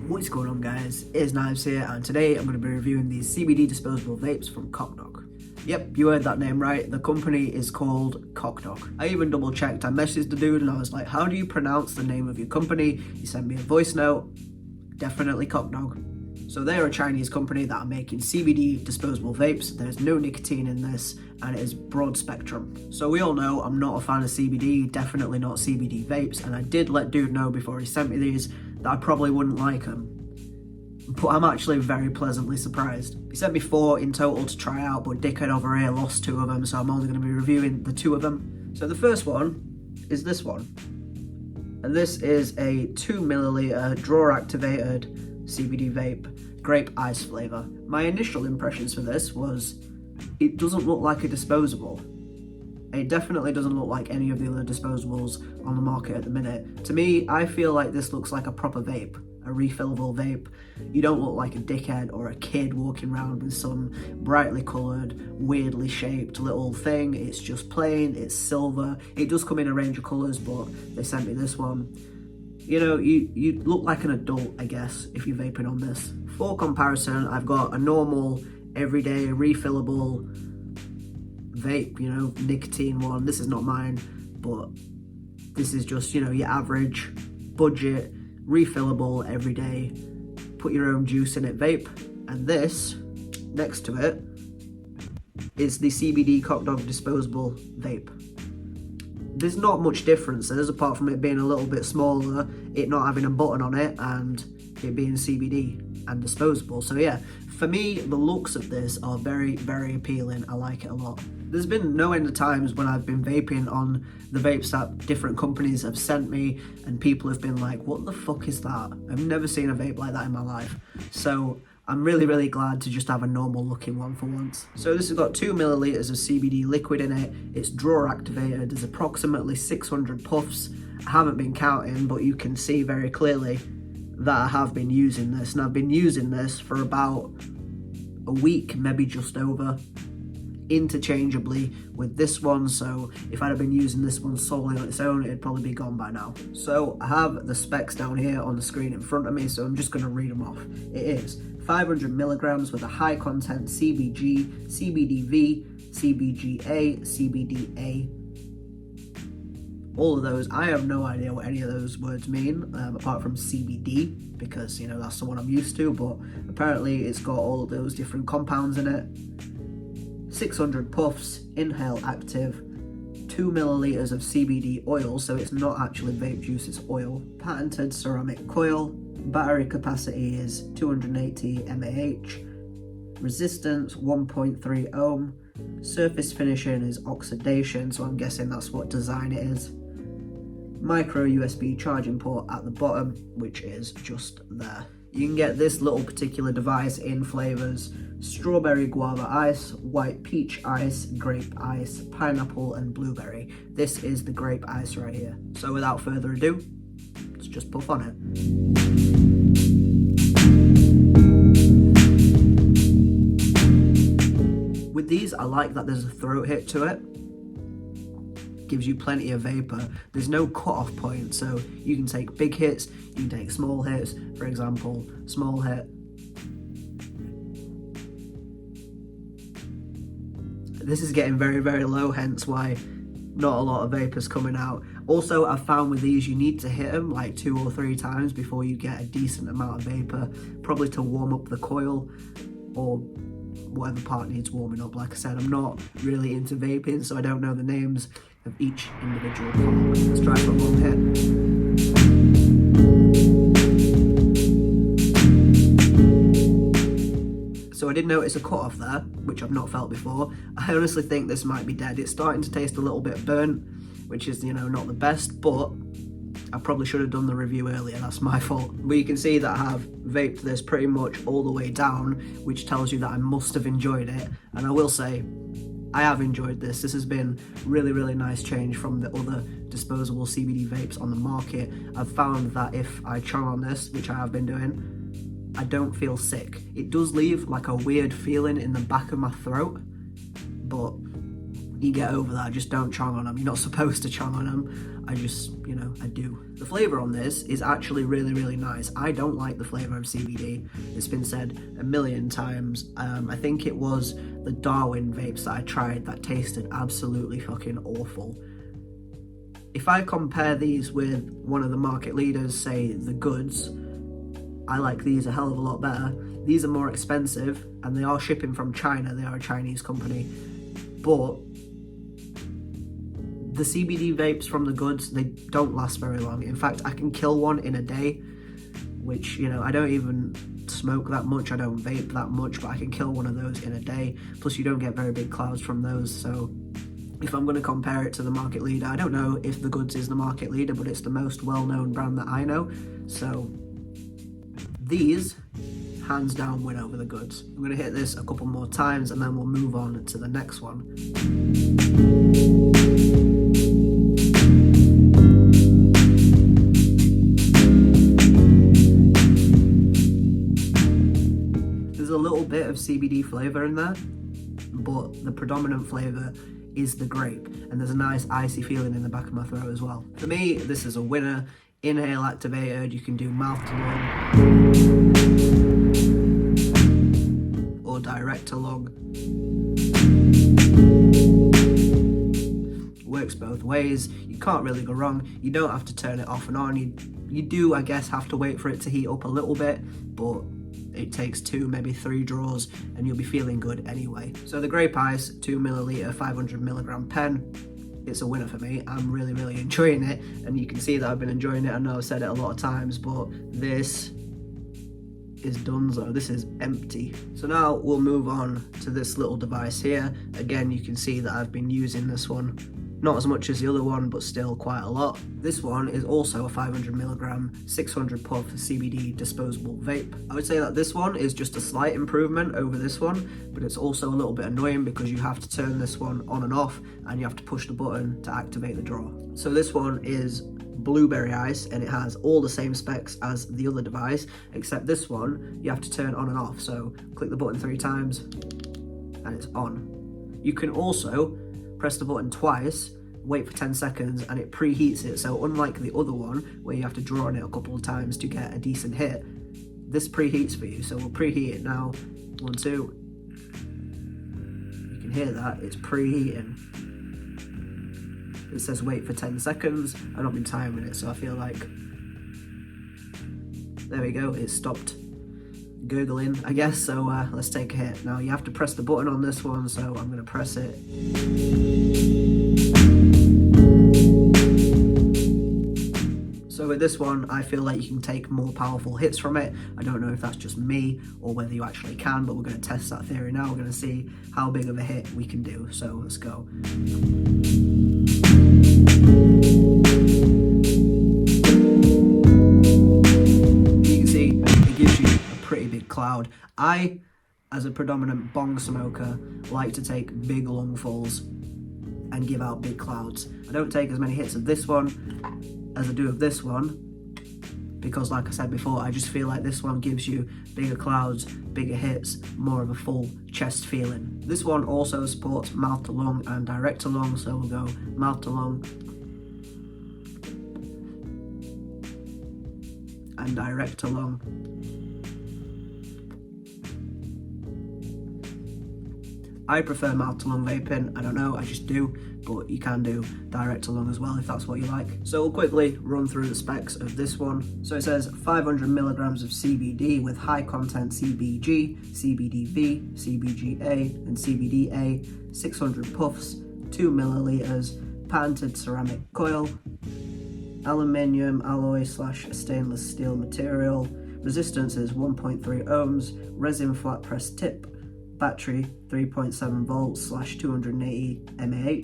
What's going on, guys? It's Knives here, and today I'm going to be reviewing these CBD disposable vapes from Cocdog. Yep, you heard that name right. The company is called Cocdog. I even double checked. I messaged the dude and I was like, how do you pronounce the name of your company? He sent me a voice note. Definitely Cocdog. So they're a Chinese company that are making CBD disposable vapes. There's no nicotine in this, and it is broad spectrum. So we all know I'm not a fan of CBD, definitely not CBD vapes, and I did let dude know before he sent me these that I probably wouldn't like them. But I'm actually very pleasantly surprised. He sent me 4 in total to try out, but dickhead over here lost 2 of them, so I'm only going to be reviewing the 2 of them. So the first one is this one. And this is a 2ml drawer activated CBD vape, grape ice flavour. My initial impressions for this was, it doesn't look like a disposable. It definitely doesn't look like any of the other disposables on the market at the minute. To me, I feel like this looks like a proper vape, a refillable vape. You don't look like a dickhead or a kid walking around with some brightly coloured, weirdly shaped little thing. It's just plain, it's silver. It does come in a range of colours, but they sent me this one. You know, you look like an adult, I guess, if you're vaping on this. For comparison, I've got a normal, everyday, refillable vape, you know, nicotine one. This is not mine, but this is just, you know, your average, budget, refillable, everyday, put your own juice in it vape. And this, next to it, is the CBD Cocdog Disposable Vape. There's not much differences apart from it being a little bit smaller, it not having a button on it, and it being CBD and disposable. So yeah, for me, the looks of this are very, very appealing. I like it a lot. There's been no end of times when I've been vaping on the vapes that different companies have sent me, and people have been like, what the fuck is that? I've never seen a vape like that in my life. So I'm really, really glad to just have a normal looking one for once. So this has got 2ml of CBD liquid in it. It's drawer activated. There's approximately 600 puffs. I haven't been counting, but you can see very clearly that I have been using this. And I've been using this for about a week, maybe just over, interchangeably with this one. So if I'd have been using this one solely on its own, it'd probably be gone by now. So I have the specs down here on the screen in front of me, so I'm just going to read them off. It is 500 milligrams with a high content CBG, CBDV, CBGA, CBDA. All of those, I have no idea what any of those words mean, apart from CBD, because, you know, that's the one I'm used to, but apparently it's got all of those different compounds in it. 600 puffs, inhale active, 2ml of CBD oil, so it's not actually vape juice, it's oil. Patented ceramic coil. Battery capacity is 280 mAh. Resistance 1.3 ohm. Surface finishing is oxidation, so I'm guessing that's what design it is. Micro USB charging port at the bottom, which is just there. You can get this little particular device in flavours: strawberry guava ice, white peach ice, grape ice, pineapple and blueberry. This is the grape ice right here. So without further ado, let's just puff on it. With these, I like that there's a throat hit to it. Gives you plenty of vapor. There's no cut-off point, so you can take big hits, you can take small hits. For example, small hit. This is getting very, very low, hence why not a lot of vapor's coming out. Also, I've found with these, you need to hit them like 2 or 3 times before you get a decent amount of vapor, probably to warm up the coil or whatever part needs warming up. Like I said, I'm not really into vaping, so I don't know the names of each individual part. Let's try for one hit. So I did notice a cut off there, which I've not felt before. I honestly think this might be dead. It's starting to taste a little bit burnt, which is, you know, not the best, but I probably should have done the review earlier, that's my fault. But you can see that I have vaped this pretty much all the way down, which tells you that I must have enjoyed it. And I will say, I have enjoyed this. This has been really, really nice change from the other disposable CBD vapes on the market. I've found that if I chew on this, which I have been doing, I don't feel sick. It does leave like a weird feeling in the back of my throat, but you get over that. Just don't chong on them. You're not supposed to chong on them. I just, you know, I do. The flavour on this is actually really, really nice. I don't like the flavour of CBD. It's been said a million times. I think it was the Darwin vapes that I tried that tasted absolutely fucking awful. If I compare these with one of the market leaders, say the Goods, I like these a hell of a lot better. These are more expensive and they are shipping from China. They are a Chinese company. But the CBD vapes from the Goods, they don't last very long. In fact, I can kill one in a day, which, you know, I don't even smoke that much. I don't vape that much, but I can kill one of those in a day. Plus, you don't get very big clouds from those. So if I'm going to compare it to the market leader, I don't know if the Goods is the market leader, but it's the most well-known brand that I know. So these, hands down, win over the Goods. I'm going to hit this a couple more times and then we'll move on to the next one. There's a little bit of CBD flavour in there, but the predominant flavour is the grape, and there's a nice icy feeling in the back of my throat as well. For me, this is a winner. Inhale activated, you can do mouth to lung or direct to lung. Works both ways. You can't really go wrong. You don't have to turn it off and on. You do, I guess, have to wait for it to heat up a little bit, but it takes 2, maybe 3 draws and you'll be feeling good anyway. So the grape ice, 2 milliliter, 500 milligram pen, it's a winner for me. I'm really, really enjoying it, and you can see that I've been enjoying it. I know I've said it a lot of times, but this is donezo. This is empty. So now we'll move on to this little device here. Again, you can see that I've been using this one. Not as much as the other one, but still quite a lot. This one is also a 500 milligram, 600 puff CBD disposable vape. I would say that this one is just a slight improvement over this one, but it's also a little bit annoying because you have to turn this one on and off and you have to push the button to activate the draw. So this one is blueberry ice and it has all the same specs as the other device, except this one you have to turn on and off. So click the button 3 times and it's on. You can also press the button twice, wait for 10 seconds and it preheats it. So unlike the other one where you have to draw on it a couple of times to get a decent hit, this preheats for you. So we'll preheat it now. 1, 2. You can hear that, it's preheating. It says wait for 10 seconds. I've not been timing it, so I feel like, there we go, it stopped gurgling, I guess. So let's take a hit. Now you have to press the button on this one, so I'm going to press it. So with this one, I feel like you can take more powerful hits from it. I don't know if that's just me or whether you actually can, but we're going to test that theory now. We're going to see how big of a hit we can do. So let's go. You can see it gives you a pretty big cloud. I, as a predominant bong smoker, like to take big lungfuls and give out big clouds. I don't take as many hits of this one as I do of this one, because like I said before, I just feel like this one gives you bigger clouds, bigger hits, more of a full chest feeling. This one also supports mouth to lung and direct to lung, so we'll go mouth to lung and direct to lung. I prefer mouth to lung vaping. I don't know, I just do, but you can do direct to lung as well if that's what you like. So we'll quickly run through the specs of this one. So it says 500 milligrams of CBD with high content CBG, CBDV, CBGA, and CBDA, 600 puffs, 2 milliliters, patented ceramic coil, aluminium alloy / stainless steel material, resistance is 1.3 ohms, resin flat press tip, battery 3.7 volts / 280 mAh,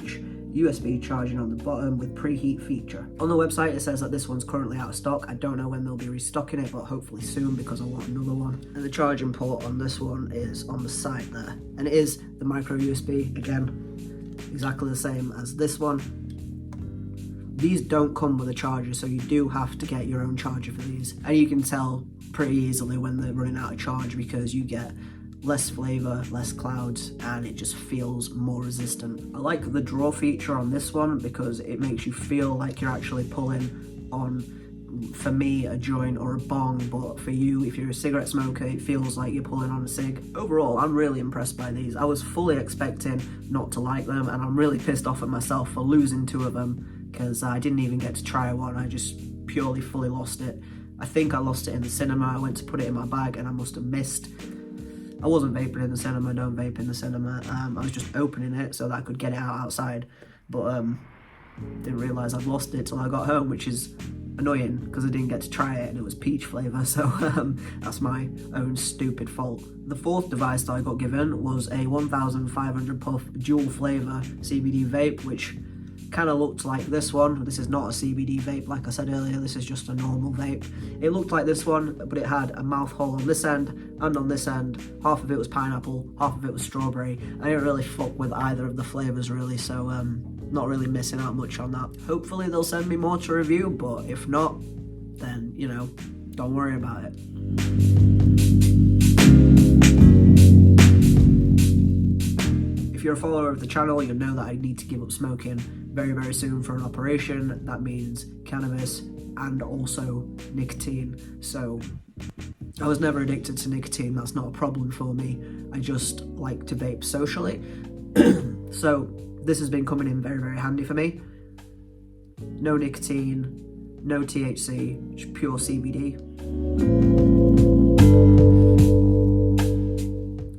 USB charging on the bottom with preheat feature. On the website it says that this one's currently out of stock. I don't know when they'll be restocking it, but hopefully soon because I want another one. And the charging port on this one is on the side there, and it is the micro USB, again exactly the same as this one. These don't come with a charger, so you do have to get your own charger for these, and you can tell pretty easily when they're running out of charge because you get less flavour, less clouds, and it just feels more resistant. I like the draw feature on this one because it makes you feel like you're actually pulling on, for me, a joint or a bong, but for you, if you're a cigarette smoker, it feels like you're pulling on a cig. Overall, I'm really impressed by these. I was fully expecting not to like them, and I'm really pissed off at myself for losing 2 of them because I didn't even get to try one. I just purely fully lost it. I think I lost it in the cinema. I went to put it in my bag and I must have missed. I wasn't vaping in the cinema, don't vape in the cinema. I was just opening it so that I could get it out outside, but didn't realise I'd lost it till I got home, which is annoying because I didn't get to try it and it was peach flavour, so that's my own stupid fault. The 4th device that I got given was a 1500 puff dual flavour CBD vape, which kind of looked like this one. This is not a CBD vape, like I said earlier, this is just a normal vape. It looked like this one, but it had a mouth hole on this end and on this end. Half of it was pineapple, half of it was strawberry. I didn't really fuck with either of the flavours really, so not really missing out much on that. Hopefully they'll send me more to review, but if not, then, you know, don't worry about it. If you're a follower of the channel, you'll know that I need to give up smoking very, very soon for an operation. That means cannabis and also nicotine. So I was never addicted to nicotine, that's not a problem for me. I just like to vape socially. So this has been coming in very, very handy for me. No nicotine, no THC, just pure CBD.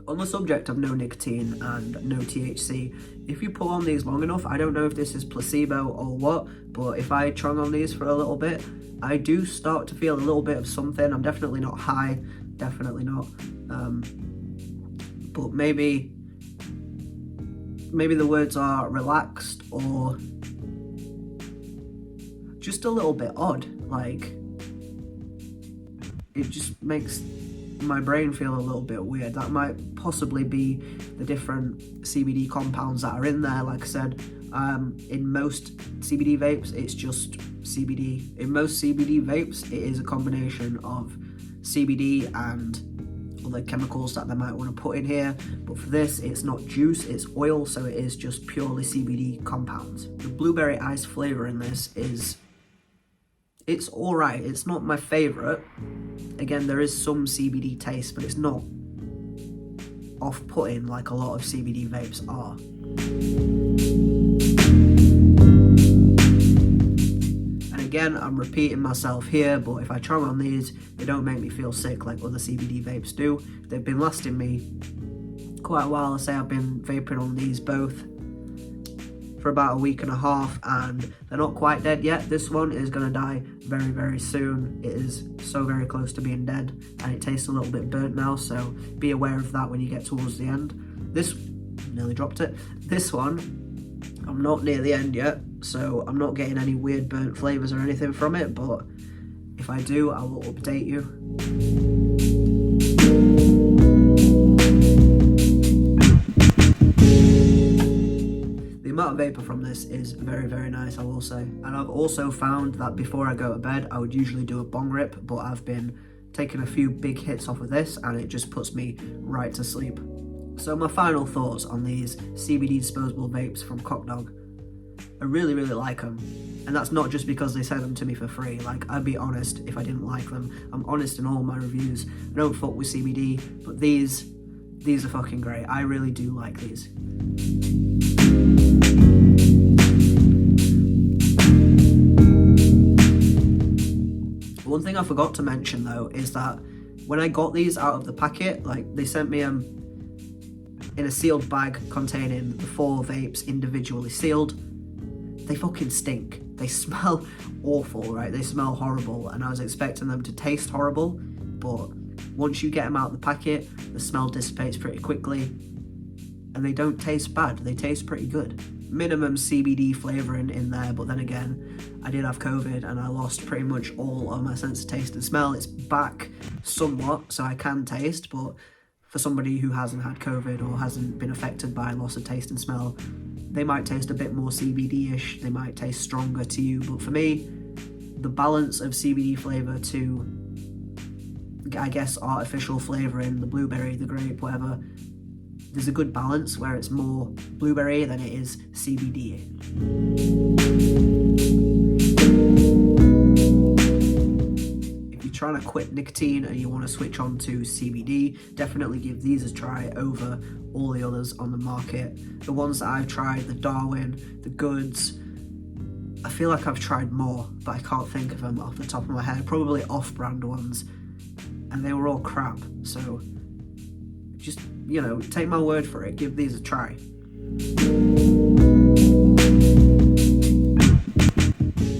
On the subject of no nicotine and no THC, if you pull on these long enough, I don't know if this is placebo or what, but if I chung on these for a little bit, I do start to feel a little bit of something. I'm definitely not high, definitely not. But maybe the words are relaxed or just a little bit odd. Like, it just makes my brain feel a little bit weird. That might possibly be the different CBD compounds that are in there. Like I said, in most CBD vapes, it's just CBD. In most CBD vapes, it is a combination of CBD and other chemicals that they might want to put in here, but for this, it's not juice, it's oil, so it is just purely CBD compounds. The blueberry ice flavour in this it's alright. It's not my favourite. Again, there is some CBD taste, but it's not off-putting like a lot of CBD vapes are. And again, I'm repeating myself here, but if I chung on these, they don't make me feel sick like other CBD vapes do. They've been lasting me quite a while. I say I've been vaping on these both for about a week and a half, and they're not quite dead yet. This one is going to die very, very soon. It is so very close to being dead, and it tastes a little bit burnt now, so be aware of that when you get towards the end. This, nearly dropped it. This one, I'm not near the end yet, so I'm not getting any weird burnt flavours or anything from it, but if I do, I will update you. The amount of vapour from this is very, very nice, I will say. And I've also found that before I go to bed, I would usually do a bong rip, but I've been taking a few big hits off of this and it just puts me right to sleep. So my final thoughts on these CBD disposable vapes from Cocdog. I really, really like them. And that's not just because they sent them to me for free. Like, I'd be honest if I didn't like them. I'm honest in all my reviews. I don't fuck with CBD, but these are fucking great. I really do like these. One thing I forgot to mention though is that when I got these out of the packet, like, they sent me in a sealed bag containing the 4 vapes individually sealed. They fucking stink. They smell awful, right? They smell horrible, and I was expecting them to taste horrible, but once you get them out of the packet, the smell dissipates pretty quickly, and they don't taste bad. They taste pretty good. Minimum CBD flavouring in there, but then again, I did have COVID and I lost pretty much all of my sense of taste and smell. It's back somewhat, so I can taste, but for somebody who hasn't had COVID or hasn't been affected by loss of taste and smell, they might taste a bit more CBD-ish, they might taste stronger to you, but for me, the balance of CBD flavour to I guess, artificial flavouring, the blueberry, the grape, whatever. There's a good balance where it's more blueberry than it is CBD. If you're trying to quit nicotine and you want to switch on to CBD, definitely give these a try over all the others on the market. The ones that I've tried, the Darwin, the Goods, I feel like I've tried more, but I can't think of them off the top of my head. Probably off-brand ones, and they were all crap. So just, you know, take my word for it, give these a try.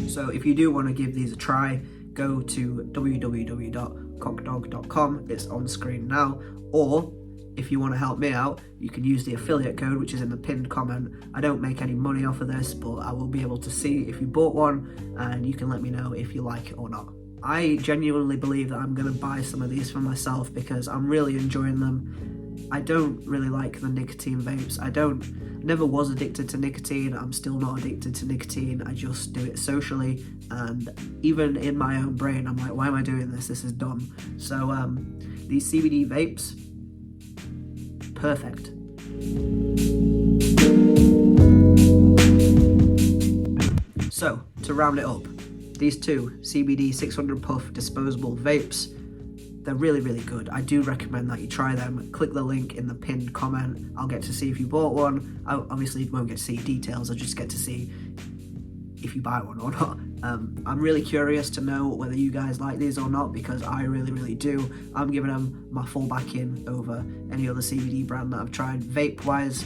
So if you do want to give these a try, go to www.cocdog.com, it's on screen now, or if you want to help me out, you can use the affiliate code, which is in the pinned comment. I don't make any money off of this, but I will be able to see if you bought one, and you can let me know if you like it or not. I genuinely believe that I'm going to buy some of these for myself because I'm really enjoying them. I don't really like the nicotine vapes. Never was addicted to nicotine. I'm still not addicted to nicotine. I just do it socially, and even in my own brain, I'm like, why am I doing this? This is dumb. So these CBD vapes, perfect. So to round it up, these two CBD 600 puff disposable vapes, they're really, really good. I do recommend that you try them. Click the link in the pinned comment. I'll get to see if you bought one. I obviously won't get to see details. I'll just get to see if you buy one or not. I'm really curious to know whether you guys like these or not, because I really, really do. I'm giving them my full backing over any other CBD brand that I've tried vape-wise.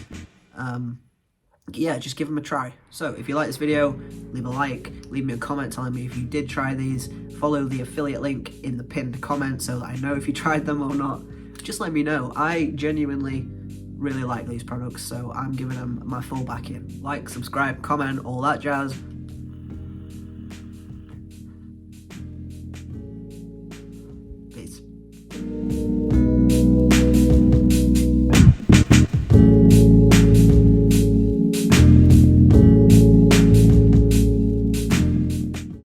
Yeah, just give them a try. So if you like this video, leave a like, leave me a comment telling me if you did try these, follow the affiliate link in the pinned comment so that I know if you tried them or not. Just let me know. I genuinely really like these products, so I'm giving them my full backing. Like, subscribe, comment, all that jazz. Peace.